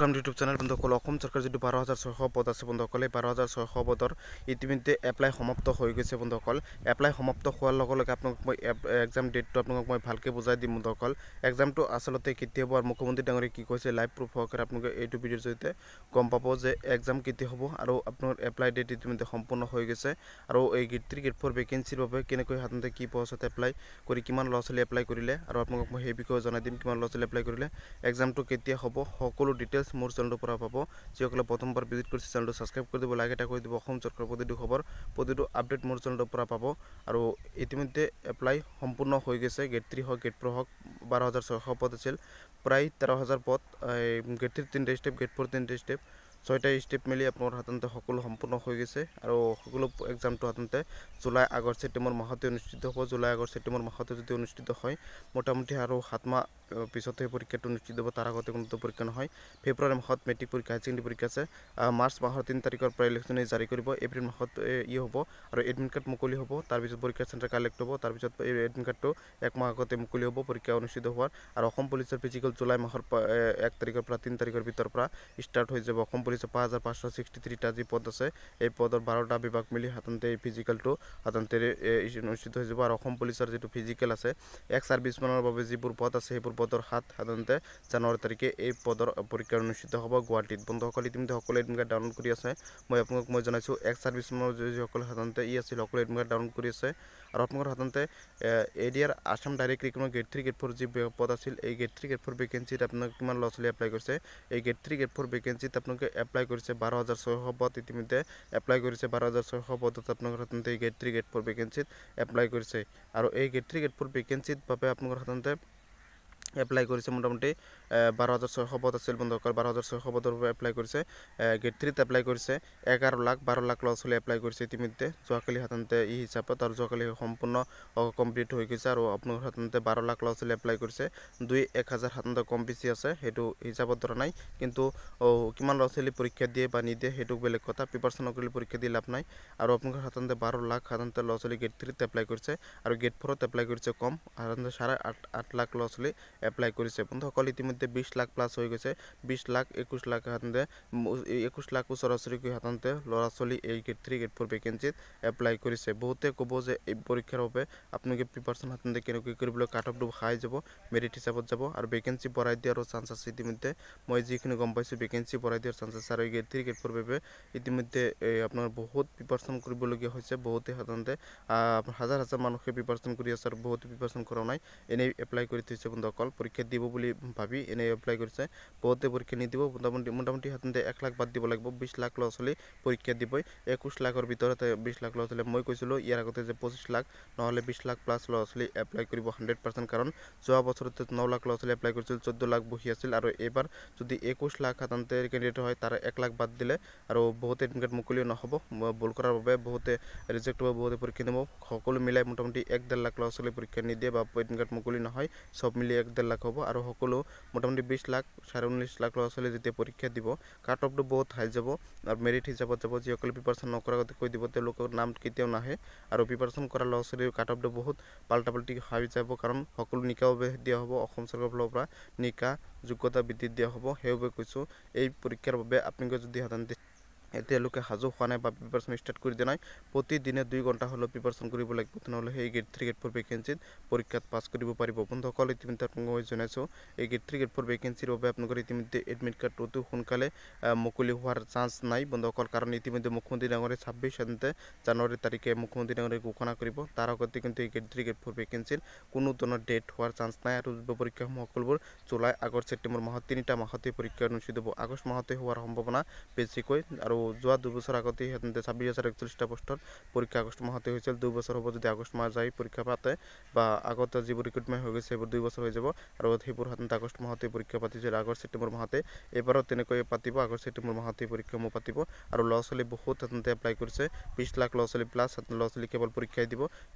Welcome YouTube channel বন্ধুসকল অসম চৰকাৰ যেটো 12600 পদ আছে বন্ধুসকল 12600 পদৰ ইতিমধ্যে এপ্লাই সমাপ্ত হৈ গৈছে বন্ধুসকল এপ্লাই সমাপ্ত হোৱাৰ লগে লগে আপোনাক মই এক্সাম ডেটটো আপোনাক মই ভালকে বুজাই দিম বন্ধুসকল এক্সামটো আসলতে কেতিয়া হ'ব আৰু মুখ্যমন্ত্ৰী ডাঙৰে কি কৈছে লাইভ প্ৰুফ সহকাৰে আপোনাক এইটো ভিডিওৰ জৰিয়তে গম পাব যে এক্সাম কেতিয়া হ'ব আৰু আপোনাৰ এপ্লাই ডেট ইতিমধ্যে সম্পূৰ্ণ হৈ গৈছে আৰু এই গ্ৰেড 3 গ্ৰেড 4 ভেকেন্সিৰ বাবে কেনেকৈ হাততে কি পোষ্টত এপ্লাই কৰি কিমান ল'ছলি এপ্লাই কৰিলে আৰু আপোনাক মই এই বিষয়ে জনাই দিম কিমান ল'ছলি এপ্লাই কৰিলে এক্সামটো কেতিয়া হ'ব সকলো ডিটেইলছ মোৰ চেনেলৰ পৰা পাব যিসকলে প্ৰথমবাৰ ভিজিট কৰিছে চেনেলটো সাবস্ক্ৰাইব কৰি দিব লাইক এটা কৰি দিব অসম চৰকাৰৰ প্ৰতিটো খবৰ প্ৰতিটো আপডেট মোৰ চেনেলৰ পৰা পাব আৰু ইতিমধ্যে এপ্লাই সম্পূৰ্ণ হৈ গৈছে গ্ৰেড 3 হক গ্ৰেড 4 হক 12600 পদ আছিল প্ৰায় 13000 পদ গ্ৰেড 3 তিনটা স্টেপ গ্ৰেড 4 তিনটা স্টেপ 6টা স্টেপ মিলি আপোনাৰ হাততে সকলো সম্পূৰ্ণ হৈ গৈছে আৰু সকলো এক্সামটো হাততে জুলাই আগষ্ট ছেপ্টেম্বৰ মাহতে অনুষ্ঠিত হ'ব জুলাই আগষ্ট ছেপ্টেম্বৰ মাহতে যদি অনুষ্ঠিত হয় মোটামুটি আৰু 7 মাহ পিছতে পৰীক্ষাটো অনুষ্ঠিত হ'ব তাৰ আগতে কোনো পৰীক্ষা নহয় ফেব্ৰুৱাৰী মাহত মেট্ৰিক পৰীক্ষা হাই সেকেন্ডাৰী পৰীক্ষা আছে মাৰ্চ মাহৰ 3 তাৰিখৰ পৰা ইলেকশ্যন জাৰি কৰিব এপ্ৰিল মাহত হ'ব আৰু এডমিট কাৰ্ড মুকলি হ'ব তাৰ পিছত পৰীক্ষা চেণ্টাৰ কালেক্ট হ'ব তাৰ পিছত এডমিট কাৰ্ডটো এক মাহ আগতে মুকলি হ'ব পৰীক্ষা অনুষ্ঠিত হোৱাৰ আৰু অসম পুলিচৰ ফিজিকেল জুলাই মাহৰ 1 তাৰিখৰ পৰা 3 তাৰিখৰ ভিতৰ পৰা ষ্টাৰ্ট হৈ যাব অসম পুলিচৰ 5563টা যি পদ আছে এই পদৰ 12টা বিভাগ মিলি হাততে এই ফিজিকেলটো হাততে অনুষ্ঠিত হৈ যাব আৰু অসম পুলিচৰ যেটো ফিজিকেল আছে এক সাৰ্ভিসমেনৰ বাবে যিবোৰ পদ আছে সেইবোৰ পদৰ হাততে জানুৱাৰী তাৰিখে এই পদৰ পৰীক্ষা অনুষ্ঠিত হ'ব গুৱাহাটীত বন্ধুসকল ইতিমধ্যে সকলো এডমিট কাৰ্ড ডাউনলোড কৰি আছে মই আপোনাক মই জনাইছো এক সাৰ্ভিসমেনৰ যিসকল হাততে আছিল সকলো এডমিট কাৰ্ড ডাউনলোড কৰি আছে আৰু আপোনালোকৰ হাততে ADR Assam direct recruitment grade 3 grade 4 যি পদ আছিল এই গ্ৰেড 3 গ্ৰেড 4 ভেকেন্সিত আপোনাক কিমান ল'ছলি এপ্লাই কৰিছে এই গ্ৰেড 3 গ্ৰেড 4 ভেকেন্সিত আপোনাক এপ্লাই কৰিছে 12600 পদ ইতিমধ্যে এপ্লাই কৰিছে 12600 পদত আপোনালোকৰ হাততে গ্ৰেড 3 গ্ৰেড 4 ভেকেন্সিত এপ্লাই কৰিছে আৰু এই গ্ৰেড 3 গ্ৰেড 4 ভেকেন্সিত বাবে আপোনালোকৰ হাততে এপ্লাই কৰিছে মোটামুটি 12600 পদ আছিল বন্ধুসকল 12600 পদৰ বাবে এপ্লাই কৰিছে গ্ৰেড 3 ত এপ্লাই কৰিছে 11 লাখ 12 লাখ ল'ছলি এপ্লাই কৰিছে ইতিমধ্যে যোৱাকালি হাততে এই হিচাপত আৰু যোৱাকালি সম্পূৰ্ণ কমপ্লিট হৈ গৈছে আৰু আপোনালোকৰ হাততে 12 লাখ ল'ছলি এপ্লাই কৰিছে 1000 হাততে কম বেছি আছে হেতু হিচাপত ধৰা নাই কিন্তু কিমান ল'ছলি পৰীক্ষা দিয়ে বা নিদিয়ে হেতু বেলেগ কথা প্ৰিপাৰেচন নকৰিলে পৰীক্ষা দি লাভ নাই আৰু আপোনালোকৰ হাততে 12 লাখ হাততে ল'ছলি গ্ৰেড 3 ত এপ্লাই কৰিছে আৰু গ্ৰেড 4 ত এপ্লাই কৰিছে কম হাততে 8.5 লাখ ল'ছলি এপ্লাই কৰিছে বন্ধুসকল ইতিমধ্যে 20 লাখ প্লাস হৈ গৈছে 20 লাখ 21 লাখ হাততে 21 লাখ সরাসরি হাততে লৰাছলি এই গ্ৰেড 3 গ্ৰেড 4 ভেকেন্সিত এপ্লাই কৰিছে বহুতে ক'ব যে এই পৰীক্ষাৰ বাবে আপোনালোকে প্ৰিপাৰেচন হাততে কেনেকৈ কৰিবলৈ কাট অফ হাই যাব মেৰিট হিচাপত যাব আৰু ভেকেন্সি বঢ়াই দিয়াৰ চান্স আছে ইতিমধ্যে মই যিখিনি গম পাইছো ভেকেন্সি বঢ়াই দিয়াৰ চান্স আছে আৰু গ্ৰেড 3 গ্ৰেড 4 বাবে ইতিমধ্যে আপোনাৰ বহুত প্ৰিপাৰেচন কৰিবলগীয়া হৈছে বহুতে হাততে হাজাৰ হাজাৰ মানুহে প্ৰিপাৰেচন কৰি আছে আৰু বহুত প্ৰিপাৰেচন কৰা নাই এনে এপ্লাই কৰি থৈছে বন্ধুসকল পৰীক্ষা দিব বুলি ভাবি এনে এপ্লাই কৰিছে বহুতে পৰীক্ষা নিদিব মোটামুটি হাততে 1 লাখ বাদ দিব লাগিব 20 লাখ ল'ছলি পৰীক্ষা দিবই 21 লাখৰ ভিতৰতে 20 লাখ ল'ছলি মই কৈছিলো ইয়াৰ আগতে যে 25 লাখ নহলে 20 লাখ প্লাস ল'ছলি এপ্লাই কৰিব 100% কাৰণ যোৱা বছৰতে 9 লাখ ল'ছলি এপ্লাই কৰিছিল 14 লাখ বহি আছিল আৰু এবাৰ যদি 21 লাখ হাততে ক্যান্ডিডেট হয় তাৰ 1 লাখ বাদ দিলে আৰু বহুতে এডমিট মুকলি নহব ভুল কৰাৰ বাবে বহুতে ৰিজেক্ট হ'ব বহুতে পৰীক্ষা দিব সকলো মিলাই মোটামুটি 1.5 লাখ ল'ছলি পৰীক্ষা নিদিয়ে বা এডমিট মুকলি নহয় সব মিলি 1.5 লাখ হ'ব আৰু সকলো মোটামুটি 20 লাখ 19.5 লাখ ল'ছলি যেতিয়া পৰীক্ষা দিব কাট অফটো বহুত হাই যাব আৰু মেৰিট হিচাপত যাব যিসকলে প্ৰিপাৰেচন নকৰাকৈ কৈ দিব তেওঁলোকৰ নাম কেতিয়াও নাহে আৰু প্ৰিপাৰেচন কৰা ল'ছলি কাট অফটো বহুত পাল্টাপাল্টি হাই যাব কাৰণ সকলো নিকাভাৱে দিয়া হ'ব অসম চৰকাৰৰ ফালৰ পৰা নিকা যোগ্যতা বৃদ্ধি দিয়া হ'ব হেউবে কৈছো এই পৰীক্ষাৰ বাবে আপোনালোকে যদি হাততে এতিয়ালৈকে হাজু হোৱা নাই বা প্ৰিপাৰেচন ষ্টাৰ্ট কৰি দিয়া নাই প্ৰতিদিনে 2 ঘণ্টা হলো প্ৰিপাৰেচন কৰিব লাগিব তেনেহলে সেই গ্ৰেড 3 গ্ৰেড 4 ভেকেন্সিত পৰীক্ষাত পাছ কৰিব পাৰিব বন্ধুসকল ইতিমধ্যে আপোনাক জনাইছো এই গ্ৰেড 3 গ্ৰেড 4 ভেকেন্সিৰ বাবে আপোনালোকৰ ইতিমধ্যে এডমিট কাৰ্ড অতি সোনকালে মুকলি হোৱাৰ চান্স নাই বন্ধুসকল কাৰণ ইতিমধ্যে মুখ্যমন্ত্ৰী ডাঙৰে 26 জানুৱাৰী তাৰিখে মুখ্যমন্ত্ৰী ডাঙৰে ঘোষণা কৰিব তাৰ আগতে কিন্তু এই গ্ৰেড 3 গ্ৰেড 4 ভেকেন্সিৰ কোনো ধৰণৰ ডেট হোৱাৰ চান্স নাই আৰু পৰীক্ষা সকলোবোৰ জুলাই আগষ্ট ছেপ্টেম্বৰ মাহত 3টা মাহতে পৰীক্ষা অনুষ্ঠিত হ'ব আগষ্ট মাহতে হোৱাৰ সম্ভাৱনা বেছিকৈ আৰু যোৱা 2 বছৰ আগতে হাততে 26041টা পোষ্টত পৰীক্ষা আগষ্ট মাহতে হৈছিল 2 বছৰ হ'ব যদি আগষ্ট মাহ যায় পৰীক্ষা পাতে বা আগতে যিবোৰ ৰিক্ৰুটমেন্ট হৈ গৈছে সেইবোৰ 2 বছৰ হৈ যাব আৰু সেইবোৰ হাততে আগষ্ট মাহতে পৰীক্ষা পাতিছিল আগষ্ট ছেপ্টেম্বৰ মাহতে এবাৰো তেনেকৈ পাতিব আগষ্ট ছেপ্টেম্বৰ মাহতে পৰীক্ষা পাতিব আৰু ল'ছলি বহুত হাততে এপ্লাই কৰিছে 20 লাখ ল'ছলি প্লাস ল'ছলি কেৱল পৰীক্ষা দিব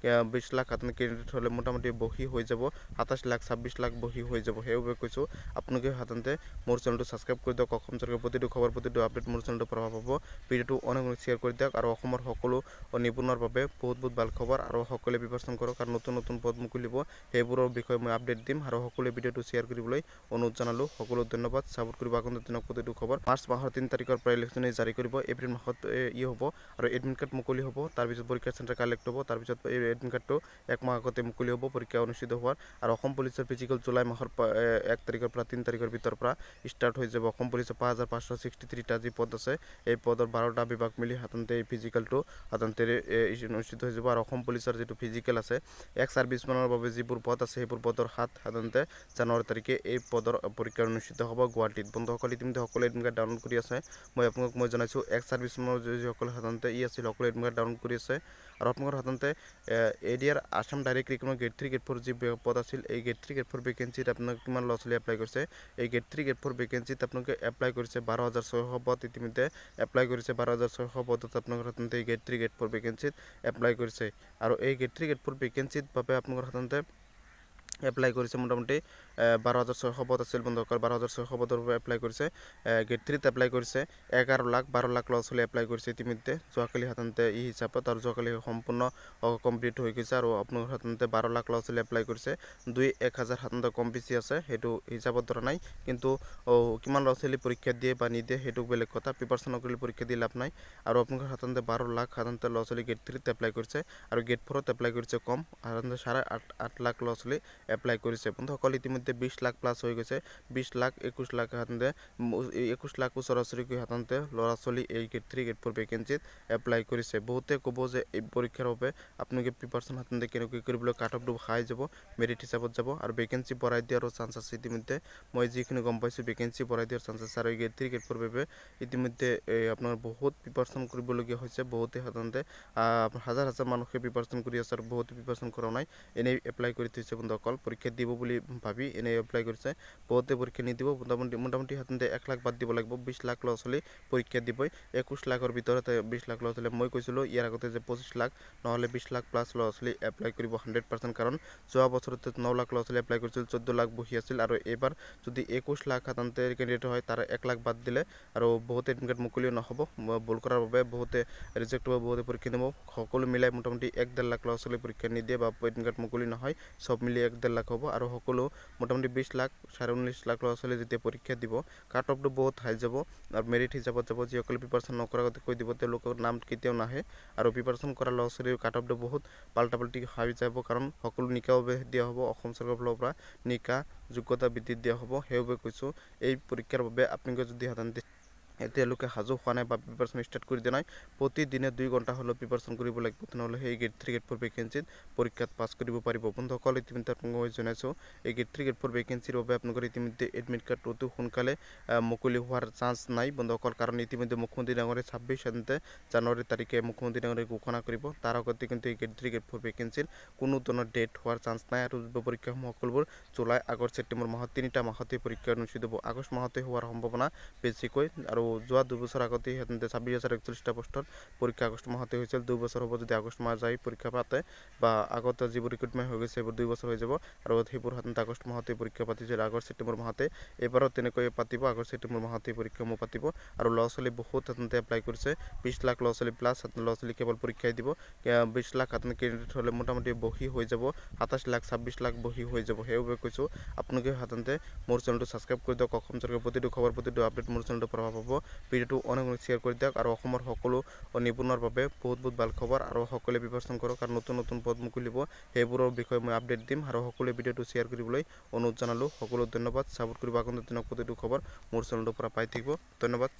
20 লাখ হাততে ক্যান্ডিডেট হলে মোটামুটি বহি হৈ যাব 27 লাখ 26 লাখ বহি হৈ যাব হেউবে কৈছো আপোনালোকে হাততে মোৰ চেনেলটো সাবস্ক্ৰাইব কৰি দিয়ক অসম চৰকাৰৰ প্ৰতিটো খবৰ প্ৰতিটো আপডেট মোৰ চেনেলটো পৰা পাব ভিডিঅ'টো অনেক শ্বেয়াৰ কৰি দিয়ক আৰু অসমৰ সকলো নিবনুৱাৰ বাবে বহুত ভাল খবৰ আৰু সকলোৱে প্ৰিপাৰেচন কৰক আৰু নতুন পদ মুকলিব সেইবোৰৰ বিষয়ে মই আপডেট দিম আৰু সকলোৱে ভিডিঅ'টো শ্বেয়াৰ কৰিবলৈ অনুৰোধ জনালোঁ সকলো ধন্যবাদ সাপোৰ্ট কৰিব আগন্তুক দিনৰ প্ৰতিটো খবৰ মাৰ্চ মাহৰ 3 তাৰিখৰ পৰা ইলেকশ্যন জাৰি কৰিব এপ্ৰিল মাহত হ'ব আৰু এডমিট কাৰ্ড মুকলি হ'ব তাৰপিছত পৰীক্ষা চেণ্টাৰ কালেক্ট হ'ব তাৰপিছত এই এডমিট কাৰ্ডটো এক মাহ আগতে মুকলি হ'ব পৰীক্ষা অনুষ্ঠিত হোৱাৰ আৰু অসম পুলিচৰ ফিজিকেল জুলাই মাহৰ 1 তাৰিখৰ পৰা 3 তাৰিখৰ ভিতৰৰ পৰা ষ্টাৰ্ট হৈ যাব অসম পুলিচৰ 5563টা যি পদ আছে এই পদৰ 12টা বিভাগ মিলি সাধাৰণতে এই ফিজিকেলটো সাধাৰণতে অনুষ্ঠিত হৈ যাব আৰু অসম পুলিচৰ যেটো ফিজিকেল আছে এক সাৰ্ভিসমেনৰ বাবে যিবোৰ পদ আছে সেইবোৰ পদৰ সাধাৰণতে জানুৱাৰী তাৰিখে এই পদৰ পৰীক্ষা অনুষ্ঠিত হ'ব গুৱাহাটীত বন্ধুসকল ইতিমধ্যে সকলো এডমিট কাৰ্ড ডাউনলোড কৰি আছে মই জনাইছোঁ এক সাৰ্ভিসমেনৰ যিসকল সাধাৰণতে আছিল সকলো এডমিট কাৰ্ড ডাউনলোড কৰি আছে আৰু আপোনালোকৰ সাধাৰণতে ADR Assam direct recruitment grade 3 grade 4 যি পদ আছিল এই গ্ৰেড 3 গ্ৰেড 4 ভেকেন্সিত আপোনাক কিমান ল'ৰা-ছোৱালী এপ্লাই কৰিছে এই গ্ৰেড 3 গ্ৰেড 4 ভেকেন্সিত আপোনালোকে এপ্লাই কৰিছে 12600 পদ ইতিমধ্যে এপ্লাই কৰিছে 12600 পদত আপোনালোকৰ সাধাৰণতে গ্ৰেড 3 গ্ৰেড 4 ভেকেন্সিত এপ্লাই কৰিছে আৰু এই গ্ৰেড 3 গ্ৰেড 4 ভেকেন্সিত বাবে আপোনালোকৰ সাধাৰণতে এপ্লাই কৰিছে মোটামুটি 12600 পদ আছিল বন্ধুসকল 12600 পদৰ বাবে এপ্লাই কৰিছে গ্ৰেড 3 ত এপ্লাই কৰিছে 11 লাখ 12 লাখ ল'ৰা-ছোৱালী এপ্লাই কৰিছে ইতিমধ্যে যোৱাকালি সাধাৰণতে এই হিচাপত আৰু যোৱাকালি সম্পূৰ্ণ কমপ্লিট হৈ গৈছে আৰু আপোনালোকৰ সাধাৰণতে 12 লাখ ল'ৰা-ছোৱালী এপ্লাই কৰিছে 1000 সাধাৰণতে কম বেছি আছে সেইটো হিচাপত ধৰা নাই কিন্তু কিমান ল'ৰা-ছোৱালী পৰীক্ষা দিয়ে বা নিদিয়ে সেইটো বেলেগ কথা প্ৰিপাৰেচন নকৰিলে পৰীক্ষা দি লাভ নাই আৰু আপোনালোকৰ সাধাৰণতে 12 লাখ সাধাৰণতে ল'ৰা-ছোৱালী গ্ৰেড 3 ত এপ্লাই কৰিছে আৰু গ্ৰেড 4 ত এপ্লাই কৰিছে কম সাধাৰণতে 8.5 লাখ ল'ৰা-ছোৱালী এপ্লাই কৰিছে বন্ধুসকল ইতিমধ্যে 20 লাখ প্লাস হৈ গৈছে 20 লাখ 21 লাখ সাধাৰণতে 21 লাখ ওচৰা-ওচৰিকৈ সাধাৰণতে ল'ৰা-ছোৱালী এই গ্ৰেড 3 গ্ৰেড 4 ভেকেন্সিত এপ্লাই কৰিছে বহুতে ক'ব যে এই পৰীক্ষাৰ বাবে আপোনালোকে প্ৰিপাৰেচন সাধাৰণতে কেনেকৈ কৰিবলৈ কাট অফটো হাই যাব মেৰিট হিচাপত যাব আৰু ভেকেন্সি বঢ়াই দিয়াৰ চান্স আছে ইতিমধ্যে মই যিখিনি গম পাইছোঁ ভেকেন্সি বঢ়াই দিয়াৰ চান্স আছে আৰু এই গ্ৰেড 3 গ্ৰেড 4 বাবে ইতিমধ্যে আপোনাৰ বহুত প্ৰিপাৰেচন কৰিবলগীয়া হৈছে বহুতে সাধাৰণতে হাজাৰ মানুহে প্ৰিপাৰেচন কৰি আছে আৰু বহুতে প্ৰিপাৰেচন কৰা নাই এনেই এপ্লাই কৰি থৈছে বন্ধুসকল পৰীক্ষা দিব বুলি ভাবি এনে এপ্লাই কৰিছে বহুতে পৰীক্ষা নিদিব মোটামুটি সাধাৰণতে 1 লাখ বাদ দিব লাগিব 20 লাখ ল'ৰা-ছোৱালী পৰীক্ষা দিবই 21 লাখৰ ভিতৰত 20 লাখ ল'ৰা-ছোৱালী মই কৈছিলোঁ ইয়াৰ আগতে যে 25 লাখ নহলে 20 লাখ প্লাস ল'ৰা-ছোৱালী এপ্লাই কৰিব 100% কাৰণ যোৱা বছৰতে 9 লাখ ল'ৰা-ছোৱালী এপ্লাই কৰিছিল 14 লাখ বহি আছিল আৰু এবাৰ যদি 21 লাখ সাধাৰণতে কেণ্ডিডেট হয় তাৰ 1 লাখ বাদ দিলে আৰু বহুতে এডমিট মুকলি নহ'ব ভুল কৰাৰ বাবে বহুতে ৰিজেক্ট হ'ব বহুতে পৰীক্ষা দিব সকলো মিলাই মোটামুটি 1.5 লাখ ল'ৰা-ছোৱালী পৰীক্ষা নিদিয়ে বা এডমিট মুকলি নহয় সব মিলি 1.5 লাখ হ'ব আৰু সকলো মোটামুটি 20 লাখ 19.5 লাখ ল'ৰা-ছোৱালী যেতিয়া পৰীক্ষা দিব কাট অফটো বহুত হাই যাব আৰু মেৰিট হিচাপত যাব যিসকলে প্ৰিপাৰেচন নকৰাকৈ কৈ দিব তেওঁলোকৰ নাম কেতিয়াও নাহে আৰু প্ৰিপাৰেচন কৰা ল'ৰা-ছোৱালীৰ কাট অফটো বহুত পাল্টাপাল্টি হাই যাব কাৰণ সকলো নিকাও দিয়া হ'ব অসম চৰকাৰৰ ফালৰ পৰা নিকা যোগ্যতা বৃদ্ধি দিয়া হ'ব সেইবাবে কৈছোঁ এই পৰীক্ষাৰ বাবে আপোনালোকে যদি সাধাৰণতে এতিয়ালৈকে সাজু হোৱা নাই বা প্ৰিপাৰেচন ষ্টাৰ্ট কৰি দিয়া নাই প্ৰতিদিনে 2 ঘণ্টা হ'লেও প্ৰিপাৰেচন কৰিব লাগিব তেনেহ'লে সেই গ্ৰেড 3 গ্ৰেড 4 ভেকেন্সিত পৰীক্ষাত পাছ কৰিব পাৰিব বন্ধুসকল ইতিমধ্যে আপোনালোকক মই জনাইছোঁ এই গ্ৰেড 3 গ্ৰেড 4 ভেকেন্সিৰ বাবে আপোনালোকৰ ইতিমধ্যে এডমিট কাৰ্ড অতি সোনকালে মুকলি হোৱাৰ চান্স নাই বন্ধুসকল কাৰণ ইতিমধ্যে মুখ্যমন্ত্ৰী ডাঙৰীয়াই 26 জানুৱাৰী তাৰিখে মুখ্যমন্ত্ৰী ডাঙৰীয়াই ঘোষণা কৰিব তাৰ আগতে কিন্তু এই গ্ৰেড 3 গ্ৰেড 4 ভেকেন্সিৰ কোনো ধৰণৰ ডেট হোৱাৰ চান্স নাই আৰু পৰীক্ষাসমূহ সকলোবোৰ জুলাই আগষ্ট ছেপ্টেম্বৰ মাহত 3টা মাহতে পৰীক্ষা অনুষ্ঠিত হ'ব আগষ্ট মাহতে হোৱাৰ সম্ভাৱনা বেছিকৈ আৰু যোৱা 2 বছৰ আগতে সাধাৰণতে 26,041টা পোষ্টত পৰীক্ষা আগষ্ট মাহতে হৈছিল 2 বছৰ হ'ব যদি আগষ্ট মাহ যায় পৰীক্ষা পাতে বা আগতে যিবোৰ ৰিক্ৰুটমেণ্ট হৈ গৈছে সেইবোৰ 2 বছৰ হৈ যাব আৰু সেইবোৰ সাধাৰণতে আগষ্ট মাহতে পৰীক্ষা পাতিছিল আগষ্ট ছেপ্টেম্বৰ মাহতে এবাৰো তেনেকৈ পাতিব আগষ্ট ছেপ্টেম্বৰ মাহতে পৰীক্ষাসমূহ পাতিব আৰু ল'ৰা-ছোৱালী বহুত সাধাৰণতে এপ্লাই কৰিছে 20 লাখ ল'ৰা-ছোৱালী প্লাস ল'ৰা-ছোৱালী কেৱল পৰীক্ষাই দিব 20 লাখ সাধাৰণতে কেণ্ডিডেট হ'লে মোটামুটি বহি হৈ যাব 27 লাখ 26 লাখ বহি হৈ যাব সেইবাবে কৈছোঁ আপোনালোকে সাধাৰণতে মোৰ চেনেলটো ছাবস্ক্ৰাইব কৰি দিয়ক অসম চৰকাৰৰ প্ৰতিটো খবৰ প্ৰতিটো আপডেট মোৰ চেনেলটো প্ৰভাৱ পাব ভিডিঅ'টো অনেক শ্বেয়াৰ কৰি দিয়ক আৰু অসমৰ সকলো নিবনুৱাৰ বাবে বহুত ভাল খবৰ আৰু সকলোৱে প্ৰিপাৰেচন কৰক আৰু নতুন পদ মুকলিব সেইবোৰৰ বিষয়ে মই আপডেট দিম আৰু সকলোৱে ভিডিঅ'টো শ্বেয়াৰ কৰিবলৈ অনুৰোধ জনালোঁ সকলো ধন্যবাদ সাপোৰ্ট কৰিব আগন্তুক দিনৰ প্ৰতিটো খবৰ মোৰ চেনেলটোৰ পৰা পাই থাকিব ধন্যবাদ।